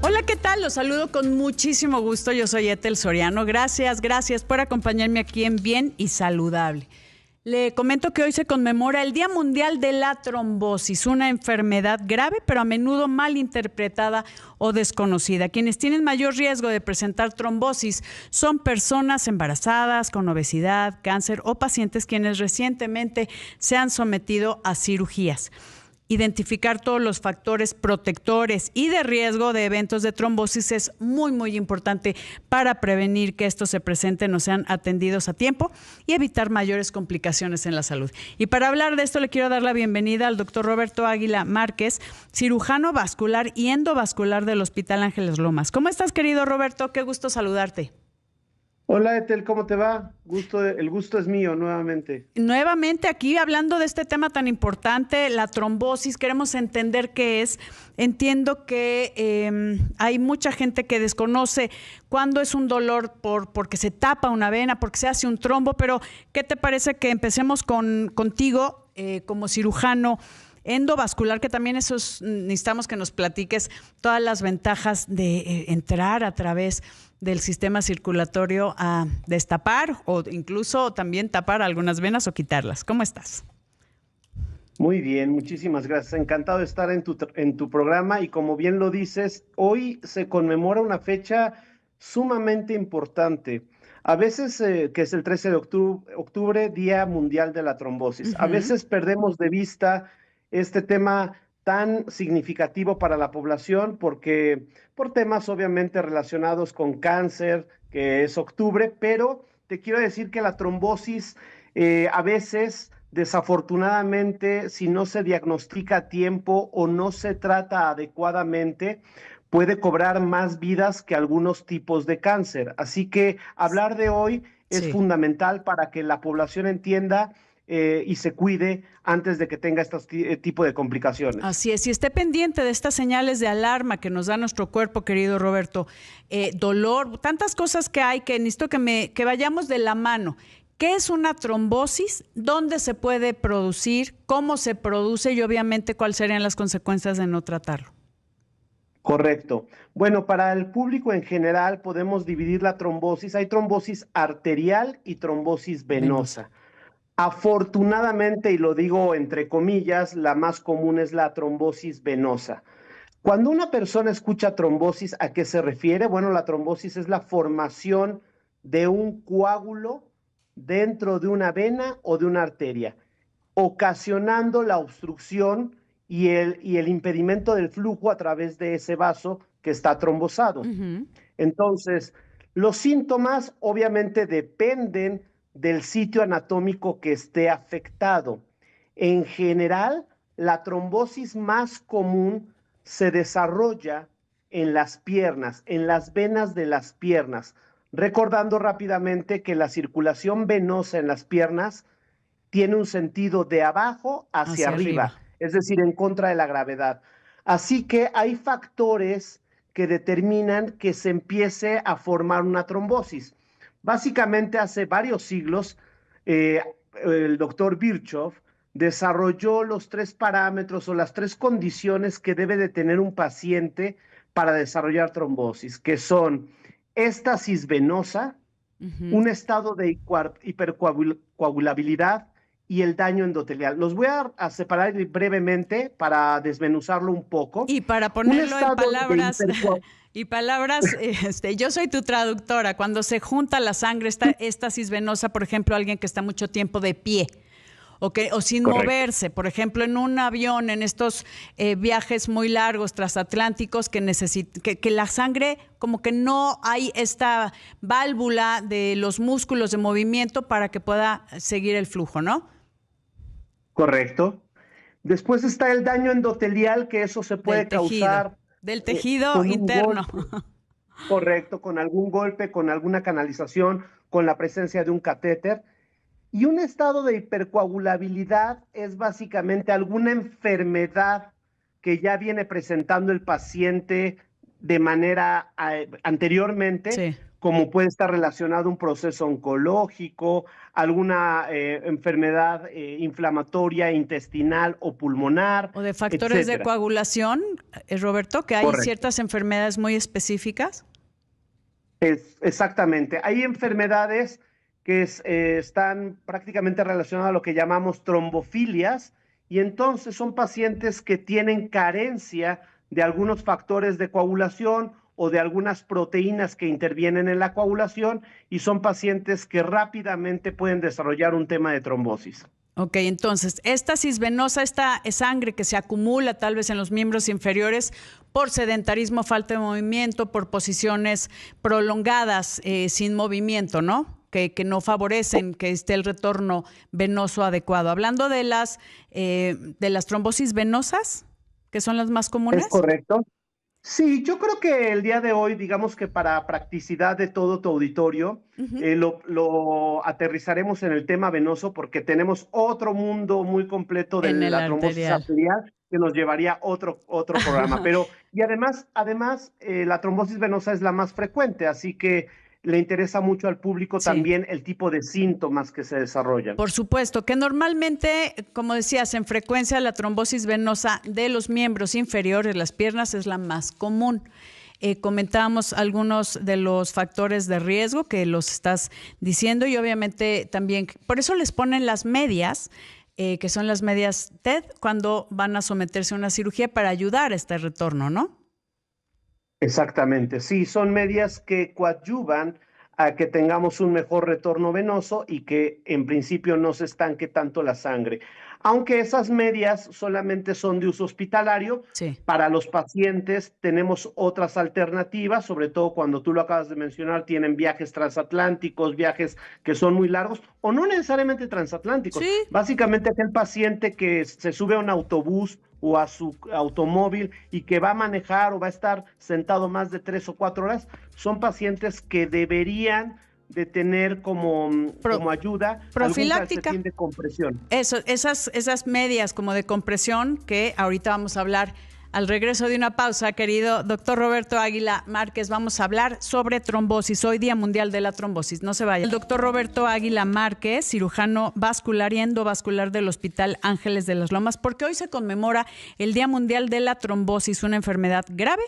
Hola, ¿qué tal? Los saludo con muchísimo gusto. Yo soy Ethel Soriano. Gracias por acompañarme aquí en Bien y Saludable. Le comento que hoy se conmemora el Día Mundial de la Trombosis, una enfermedad grave, pero a menudo mal interpretada o desconocida. Quienes tienen mayor riesgo de presentar trombosis son personas embarazadas, con obesidad, cáncer o pacientes quienes recientemente se han sometido a cirugías. Identificar todos los factores protectores y de riesgo de eventos de trombosis es muy importante para prevenir que estos se presenten o sean atendidos a tiempo y evitar mayores complicaciones en la salud. Y para hablar de esto le quiero dar la bienvenida al doctor Roberto Águila Márquez, cirujano vascular y endovascular del Hospital Ángeles Lomas. ¿Cómo estás, querido Roberto? Qué gusto saludarte. Hola, Ethel, ¿cómo te va? El gusto es mío nuevamente. Nuevamente aquí hablando de este tema tan importante, la trombosis, queremos entender qué es. Entiendo que hay mucha gente que desconoce cuándo es un dolor porque se tapa una vena, porque se hace un trombo, pero ¿qué te parece que empecemos contigo como cirujano endovascular, que también necesitamos que nos platiques todas las ventajas de entrar a través del sistema circulatorio a destapar o incluso también tapar algunas venas o quitarlas? ¿Cómo estás? Muy bien, muchísimas gracias. Encantado de estar en tu programa y como bien lo dices, hoy se conmemora una fecha sumamente importante. A veces, que es el 13 de octubre, Día Mundial de la Trombosis. A veces perdemos de vista este tema tan significativo para la población por temas obviamente relacionados con cáncer, que es octubre, pero te quiero decir que la trombosis a veces, desafortunadamente, si no se diagnostica a tiempo o no se trata adecuadamente, puede cobrar más vidas que algunos tipos de cáncer. Así que hablar de hoy es fundamental para que la población entienda y se cuide antes de que tenga este tipo de complicaciones. Así es, y esté pendiente de estas señales de alarma que nos da nuestro cuerpo, querido Roberto. Dolor, tantas cosas que hay que necesito que vayamos de la mano. ¿Qué es una trombosis? ¿Dónde se puede producir? ¿Cómo se produce? Y obviamente, ¿cuáles serían las consecuencias de no tratarlo? Correcto. Bueno, para el público en general podemos dividir la trombosis. Hay trombosis arterial y trombosis venosa. Afortunadamente, y lo digo entre comillas, la más común es la trombosis venosa. Cuando una persona escucha trombosis, ¿a qué se refiere? Bueno, la trombosis es la formación de un coágulo dentro de una vena o de una arteria, ocasionando la obstrucción y el impedimento del flujo a través de ese vaso que está trombosado. Entonces, los síntomas obviamente dependen del sitio anatómico que esté afectado. En general, la trombosis más común se desarrolla en las piernas, en las venas de las piernas, recordando rápidamente que la circulación venosa en las piernas tiene un sentido de abajo hacia arriba, es decir, en contra de la gravedad. Así que hay factores que determinan que se empiece a formar una trombosis. Básicamente, hace varios siglos, el doctor Virchow desarrolló los 3 parámetros o las 3 condiciones que debe de tener un paciente para desarrollar trombosis, que son éstasis venosa, un estado de hipercoagulabilidad y el daño endotelial. Los voy a separar brevemente para desmenuzarlo un poco. Y para ponerlo en palabras, yo soy tu traductora. Cuando se junta la sangre, esta éstasis venosa, por ejemplo, alguien que está mucho tiempo de pie o sin moverse, por ejemplo, en un avión, en estos viajes muy largos transatlánticos que la sangre, como que no hay esta válvula de los músculos de movimiento para que pueda seguir el flujo, ¿no? Correcto. Después está el daño endotelial, que eso se puede causar del tejido con un interno. golpe. Correcto, con algún golpe, con alguna canalización, con la presencia de un catéter. Y un estado de hipercoagulabilidad es básicamente alguna enfermedad que ya viene presentando el paciente de manera anteriormente, como puede estar relacionado a un proceso oncológico, alguna enfermedad inflamatoria intestinal o pulmonar, O de factores de etcétera. coagulación, Roberto, que hay Correcto. ciertas enfermedades muy específicas. Exactamente. Hay enfermedades que están prácticamente relacionadas a lo que llamamos trombofilias y entonces son pacientes que tienen carencia de algunos factores de coagulación o de algunas proteínas que intervienen en la coagulación y son pacientes que rápidamente pueden desarrollar un tema de trombosis. Ok, entonces, esta cisvenosa, esta sangre que se acumula tal vez en los miembros inferiores por sedentarismo, falta de movimiento, por posiciones prolongadas sin movimiento, ¿no? Que no favorecen que esté el retorno venoso adecuado. Hablando de las trombosis venosas, que son las más ¿Es comunes. correcto? Sí, yo creo que el día de hoy, digamos que para practicidad de todo tu auditorio, Ujú. lo aterrizaremos en el tema venoso porque tenemos otro mundo muy completo de En el la trombosis arterial. arterial que nos llevaría a otro programa. Pero, y además, la trombosis venosa es la más frecuente, así que le interesa mucho al público Sí. también el tipo de síntomas que se desarrollan. Por supuesto, que normalmente, como decías, en frecuencia la trombosis venosa de los miembros inferiores, las piernas, es la más común. Comentábamos algunos de los factores de riesgo que los estás diciendo y obviamente también, por eso les ponen las medias, que son las medias TED, cuando van a someterse a una cirugía para ayudar a este retorno, ¿no? Exactamente, sí, son medias que coadyuvan a que tengamos un mejor retorno venoso y que en principio no se estanque tanto la sangre. Aunque esas medias solamente son de uso hospitalario, Sí. para los pacientes tenemos otras alternativas, sobre todo cuando tú lo acabas de mencionar, tienen viajes transatlánticos, viajes que son muy largos o no necesariamente transatlánticos. Sí, Básicamente aquel paciente que se sube a un autobús o a su automóvil y que va a manejar o va a estar sentado más de 3 o 4 horas, son pacientes que deberían de tener como ayuda algún profiláctica. calcetín de compresión. Eso, esas medias como de compresión que ahorita vamos a hablar al regreso de una pausa, querido doctor Roberto Águila Márquez, vamos a hablar sobre trombosis. Hoy Día Mundial de la Trombosis. No se vaya. El doctor Roberto Águila Márquez, cirujano vascular y endovascular del Hospital Ángeles de las Lomas, porque hoy se conmemora el Día Mundial de la Trombosis, una enfermedad grave,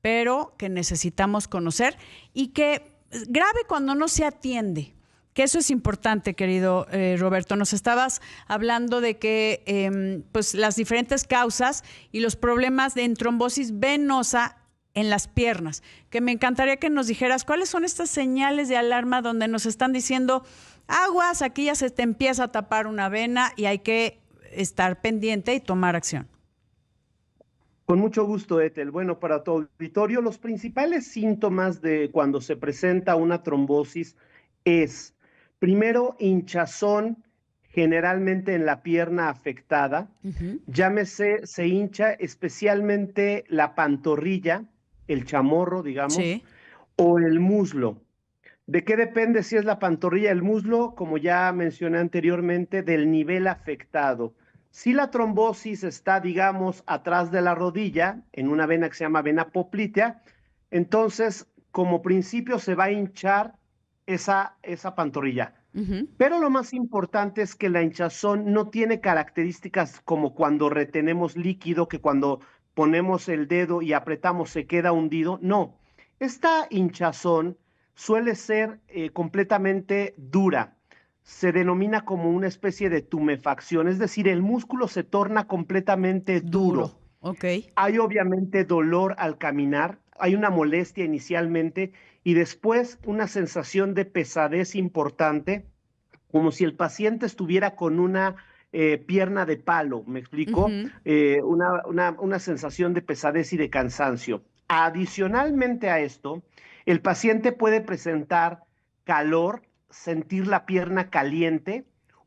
pero que necesitamos conocer y que grave cuando no se atiende. Que eso es importante, querido Roberto. Nos estabas hablando de que pues las diferentes causas y los problemas de trombosis venosa en las piernas. Que me encantaría que nos dijeras cuáles son estas señales de alarma donde nos están diciendo aguas, aquí ya se te empieza a tapar una vena y hay que estar pendiente y tomar acción. Con mucho gusto, Ethel. Bueno, para tu auditorio, los principales síntomas de cuando se presenta una trombosis es, primero, hinchazón, generalmente en la pierna afectada. Uh-huh. Llámese, se hincha especialmente la pantorrilla, el chamorro, digamos, Sí. o el muslo. ¿De qué depende si es la pantorrilla, el muslo? Como ya mencioné anteriormente, del nivel afectado. Si la trombosis está, digamos, atrás de la rodilla, en una vena que se llama vena poplitea, entonces, como principio, se va a hinchar esa pantorrilla. Uh-huh. Pero lo más importante es que la hinchazón no tiene características como cuando retenemos líquido, que cuando ponemos el dedo y apretamos se queda hundido. No, esta hinchazón suele ser completamente dura. Se denomina como una especie de tumefacción, es decir, el músculo se torna completamente Duro. duro. Ok. Hay obviamente dolor al caminar, hay una molestia inicialmente y después una sensación de pesadez importante, como si el paciente estuviera con una pierna de palo, ¿me explico? Uh-huh. Una sensación de pesadez y de cansancio. Adicionalmente a esto, el paciente puede presentar calor, sentir la pierna caliente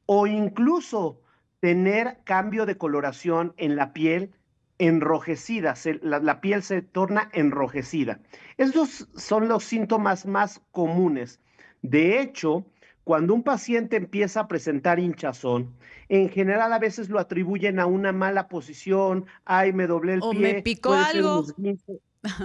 o incluso tener cambio de coloración en la piel enrojecida, la piel se torna enrojecida. Estos son los síntomas más comunes. De hecho, cuando un paciente empieza a presentar hinchazón, en general a veces lo atribuyen a una mala posición, ay, me doblé el O me pie, picó puede ser un algo. esguince.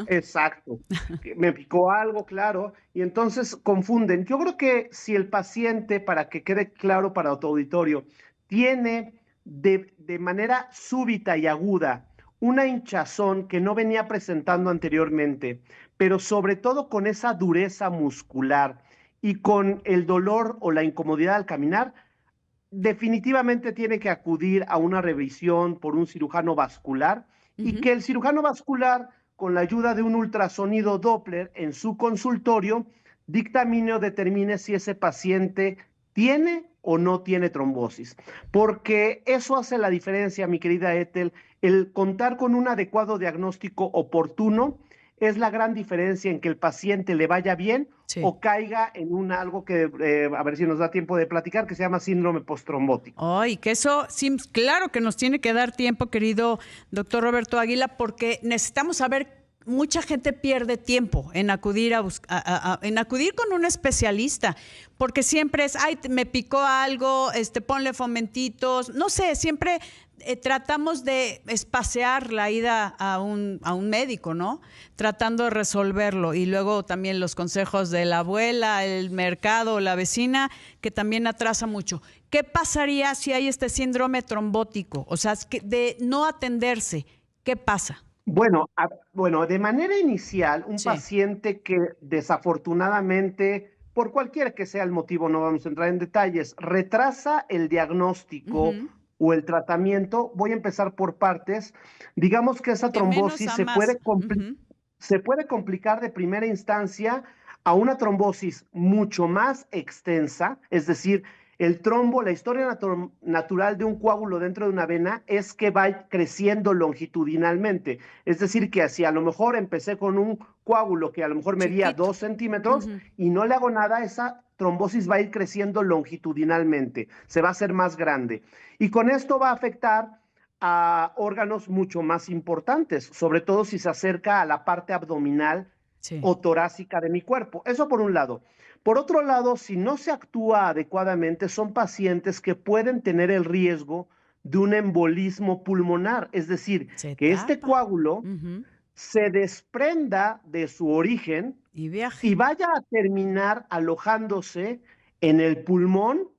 Exacto. Que me picó algo, claro, y entonces confunden. Yo creo que si el paciente, para que quede claro para tu auditorio, tiene de manera súbita y aguda una hinchazón que no venía presentando anteriormente, pero sobre todo con esa dureza muscular y con el dolor o la incomodidad al caminar, definitivamente tiene que acudir a una revisión por un cirujano vascular y que el cirujano vascular, con la ayuda de un ultrasonido Doppler en su consultorio, dictamine o determine si ese paciente tiene o no tiene trombosis. Porque eso hace la diferencia, mi querida Ethel, el contar con un adecuado diagnóstico oportuno es la gran diferencia en que el paciente le vaya bien Sí. o caiga en un algo que, a ver si nos da tiempo de platicar, que se llama síndrome postrombótico. Ay, que eso, sí, claro que nos tiene que dar tiempo, querido doctor Roberto Águila, porque necesitamos saber, mucha gente pierde tiempo en acudir en acudir con un especialista, porque siempre es, ay, me picó algo, ponle fomentitos, no sé, siempre tratamos de espaciar la ida a un médico, ¿no? Tratando de resolverlo. Y luego también los consejos de la abuela, el mercado, la vecina, que también atrasa mucho. ¿Qué pasaría si hay este síndrome trombótico? O sea, de no atenderse, ¿qué pasa? Bueno, de manera inicial, un Sí. paciente que desafortunadamente, por cualquier que sea el motivo, no vamos a entrar en detalles, retrasa el diagnóstico Ujú. o el tratamiento, voy a empezar por partes. Digamos que esa De menos trombosis a más. Ujú. se puede complicar de primera instancia a una trombosis mucho más extensa, es decir, el trombo, la historia natural de un coágulo dentro de una vena es que va creciendo longitudinalmente. Es decir, que si a lo mejor empecé con un coágulo que a lo mejor medía Chiquito. 2 centímetros Ujú. y no le hago nada, esa trombosis va a ir creciendo longitudinalmente, se va a hacer más grande. Y con esto va a afectar a órganos mucho más importantes, sobre todo si se acerca a la parte abdominal Sí. o torácica de mi cuerpo. Eso por un lado. Por otro lado, si no se actúa adecuadamente, son pacientes que pueden tener el riesgo de un embolismo pulmonar, es decir, Se que este tapa. coágulo Ujú. se desprenda de su origen Y y viaje. vaya a terminar alojándose en el pulmón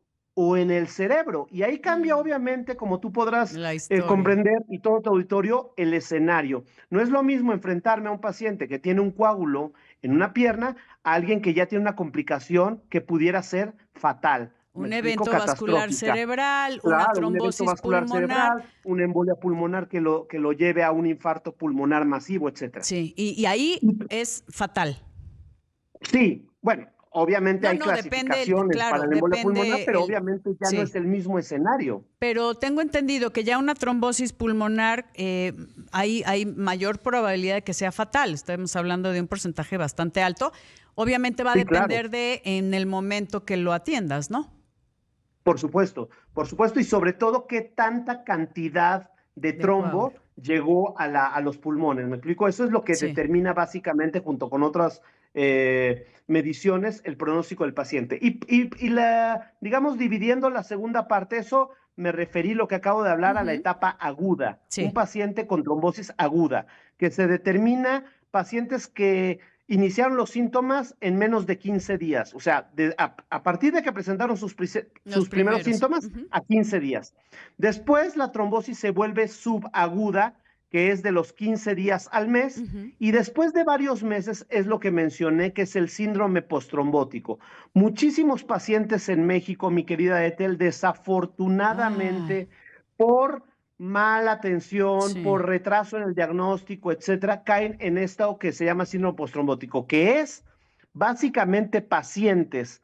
o en el cerebro. Y ahí cambia, obviamente, como tú podrás La historia. comprender y todo tu auditorio, el escenario. No es lo mismo enfrentarme a un paciente que tiene un coágulo en una pierna a alguien que ya tiene una complicación que pudiera ser fatal. ¿Me Un explico? evento vascular Catastrófica. cerebral, una Claro, un evento trombosis vascular pulmonar. cerebral, una embolia pulmonar que lo lleve a un infarto pulmonar masivo, etcétera. Sí, y ahí es fatal. Sí, bueno, obviamente No, hay no, depende, clasificaciones para claro, la embolia pulmonar, depende pero obviamente ya no es sí. el mismo escenario. Pero tengo entendido que ya una trombosis pulmonar hay mayor probabilidad de que sea fatal. Estamos hablando de un porcentaje bastante alto. Obviamente va a Sí, claro, depender de en el momento que lo atiendas, ¿no? por supuesto, y sobre todo qué tanta cantidad de De coágulo. trombo llegó a los pulmones. ¿Me explico? Eso es lo que Sí. determina básicamente, junto con otras mediciones, el pronóstico del paciente. Digamos, dividiendo la segunda parte, eso me referí lo que acabo de hablar a la Ujú. etapa aguda, un Sí. paciente con trombosis aguda, que se determina pacientes que iniciaron los síntomas en menos de 15 días, o sea, a partir de que presentaron Los sus primeros primeros. síntomas Ujú. a 15 días. Después la trombosis se vuelve subaguda, que es de los 15 días al mes, Ujú. y después de varios meses es lo que mencioné, que es el síndrome postrombótico. Muchísimos pacientes en México, mi querida Ethel, Ay, desafortunadamente, por mala atención, sí. por retraso en el diagnóstico, etcétera, caen en esto que se llama síndrome postrombótico, que es básicamente pacientes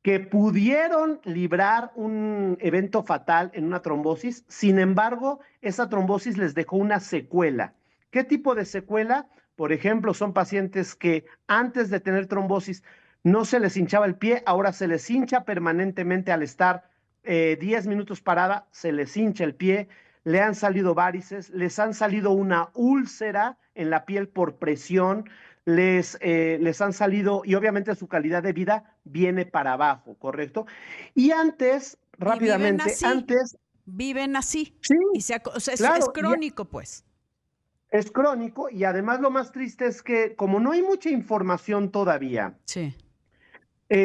que pudieron librar un evento fatal en una trombosis, sin embargo, esa trombosis les dejó una secuela. ¿Qué tipo de secuela? Por ejemplo, son pacientes que antes de tener trombosis no se les hinchaba el pie, ahora se les hincha permanentemente al estar 10 minutos parada, se les hincha el pie, le han salido varices, les han salido una úlcera en la piel por presión, les han salido, y obviamente su calidad de vida viene para abajo, ¿correcto? Y antes, Y rápidamente, antes, viven así. sí, O sea, es claro, crónico, pues. Es crónico y además lo más triste es que como no hay mucha información todavía, Sí.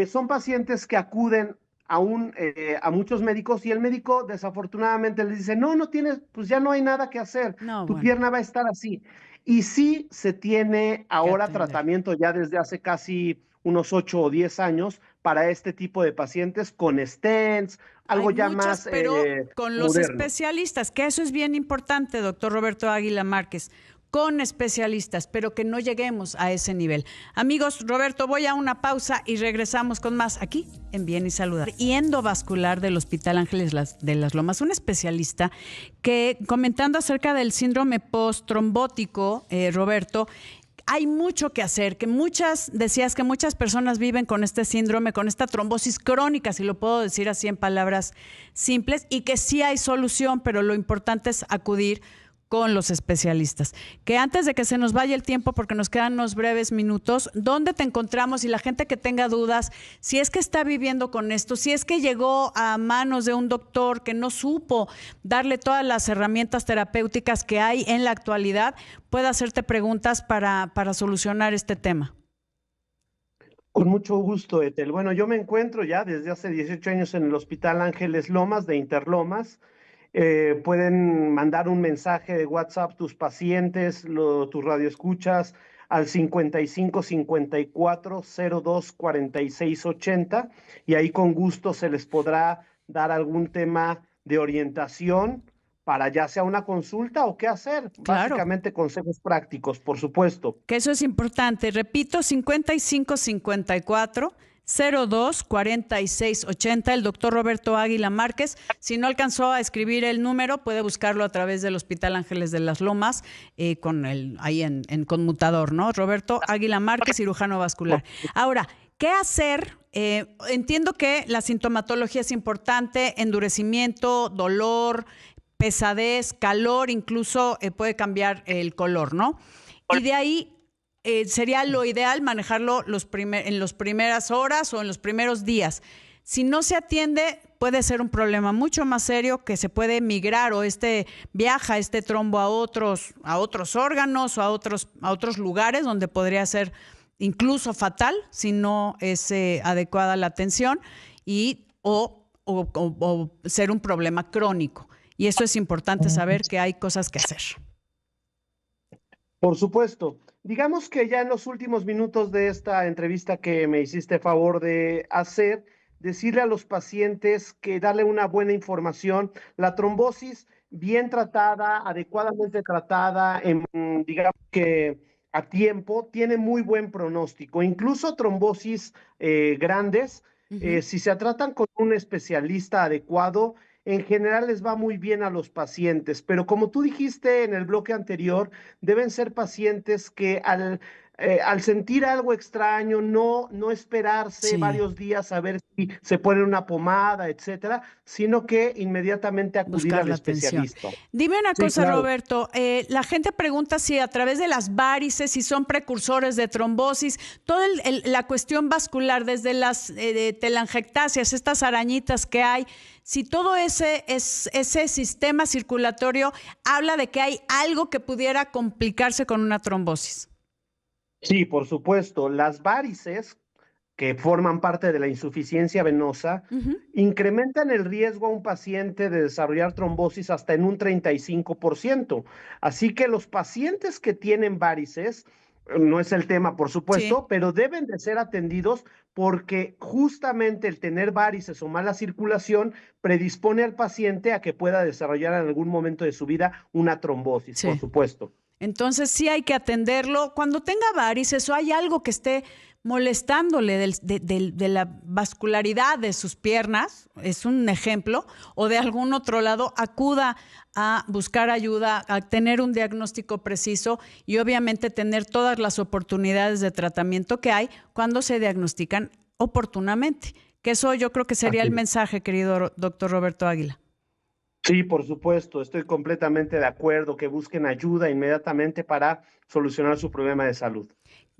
son pacientes que acuden a muchos médicos y el médico desafortunadamente les dice, no, no tienes, pues ya no hay nada que hacer, No, tu bueno, pierna va a estar así. Y sí se tiene que ahora atender. tratamiento ya desde hace casi unos 8 o 10 años para este tipo de pacientes con stents, Hay algo ya muchas, más pero con los moderno. especialistas, que eso es bien importante, doctor Roberto Águila Márquez, con especialistas, pero que no lleguemos a ese nivel. Amigos, Roberto, voy a una pausa y regresamos con más aquí en Bien y Saludable. Y endovascular del Hospital Ángeles de las Lomas, un especialista que comentando acerca del síndrome post-trombótico, Roberto, hay mucho que hacer, decías que muchas personas viven con este síndrome, con esta trombosis crónica, si lo puedo decir así en palabras simples, y que sí hay solución, pero lo importante es acudir con los especialistas. Que antes de que se nos vaya el tiempo, porque nos quedan unos breves minutos, ¿dónde te encontramos? Y la gente que tenga dudas, si es que está viviendo con esto, si es que llegó a manos de un doctor que no supo darle todas las herramientas terapéuticas que hay en la actualidad, puede hacerte preguntas para solucionar este tema. Con mucho gusto, Etel. Bueno, yo me encuentro ya desde hace 18 años en el Hospital Ángeles Lomas de Interlomas. Pueden mandar un mensaje de WhatsApp tus pacientes, tus radioescuchas al 55 54 02 46 80 y ahí con gusto se les podrá dar algún tema de orientación para ya sea una consulta o qué hacer. Claro, Básicamente consejos prácticos, por supuesto. que eso es importante. Repito, 55 54 02 46 80, el doctor Roberto Águila Márquez. Si no alcanzó a escribir el número, puede buscarlo a través del Hospital Ángeles de las Lomas, ahí en conmutador, ¿no? Roberto Águila Márquez, cirujano vascular. Ahora, ¿qué hacer? Entiendo que la sintomatología es importante, endurecimiento, dolor, pesadez, calor, incluso puede cambiar el color, ¿no? Y de ahí sería lo ideal manejarlo en las primeras horas o en los primeros días. Si no se atiende, puede ser un problema mucho más serio que se puede migrar o viaja este trombo a otros órganos o a otros lugares donde podría ser incluso fatal si no es adecuada la atención o ser un problema crónico. Y eso es importante saber que hay cosas que hacer. Por supuesto. Digamos que ya en los últimos minutos de esta entrevista que me hiciste favor de hacer, decirle a los pacientes que darle una buena información. La trombosis bien tratada, adecuadamente tratada, digamos que a tiempo, tiene muy buen pronóstico. Incluso trombosis grandes, Uh-huh. si se tratan con un especialista adecuado, en general les va muy bien a los pacientes, pero como tú dijiste en el bloque anterior, deben ser pacientes que al sentir algo extraño, no esperarse Sí, varios días a ver si se ponen una pomada, etcétera, sino que inmediatamente acudir buscar al la atención. especialista. Dime una Sí, cosa, claro. Roberto. La gente pregunta si a través de las varices, si son precursores de trombosis, toda la cuestión vascular, desde las telangiectasias, estas arañitas que hay, si todo ese sistema circulatorio habla de que hay algo que pudiera complicarse con una trombosis. Sí, por supuesto. Las varices, que forman parte de la insuficiencia venosa, Uh-huh. incrementan el riesgo a un paciente de desarrollar trombosis hasta en un 35%. Así que los pacientes que tienen varices, no es el tema, por Sí. supuesto, pero deben de ser atendidos porque justamente el tener varices o mala circulación predispone al paciente a que pueda desarrollar en algún momento de su vida una trombosis, por Sí. supuesto. Entonces sí hay que atenderlo. Cuando tenga varices o hay algo que esté molestándole de la vascularidad de sus piernas, es un ejemplo, o de algún otro lado, acuda a buscar ayuda, a tener un diagnóstico preciso y obviamente tener todas las oportunidades de tratamiento que hay cuando se diagnostican oportunamente. Que eso yo creo que sería el Así. mensaje, querido doctor Roberto Águila. Sí, por supuesto, estoy completamente de acuerdo que busquen ayuda inmediatamente para solucionar su problema de salud.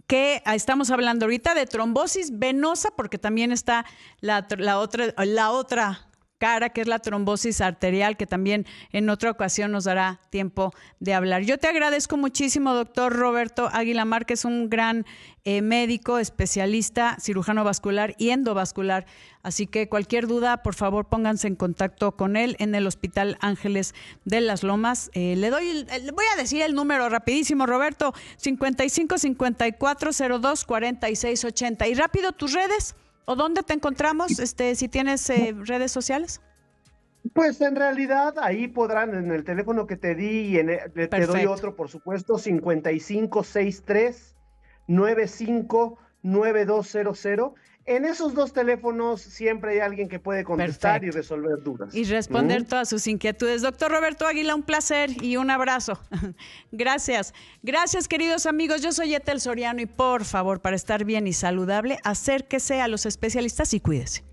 Que estamos hablando ahorita de trombosis venosa, porque también está la otra cara, que es la trombosis arterial, que también en otra ocasión nos dará tiempo de hablar. Yo te agradezco muchísimo, doctor Roberto Águila Márquez, un gran médico, especialista, cirujano vascular y endovascular. Así que cualquier duda, por favor, pónganse en contacto con él en el Hospital Ángeles de las Lomas. Le voy a decir el número rapidísimo, Roberto, 55 54 02 46 80. Y rápido, tus redes. ¿O dónde te encontramos, si tienes redes sociales? Pues en realidad ahí podrán, en el teléfono que te di, y te doy otro, por supuesto, 5563-959200. En esos dos teléfonos siempre hay alguien que puede contestar y resolver dudas. Y responder todas sus inquietudes. Doctor Roberto Águila, un placer y un abrazo. Gracias. Gracias, queridos amigos. Yo soy Ethel Soriano y por favor, para estar bien y saludable, acérquese a los especialistas y cuídese.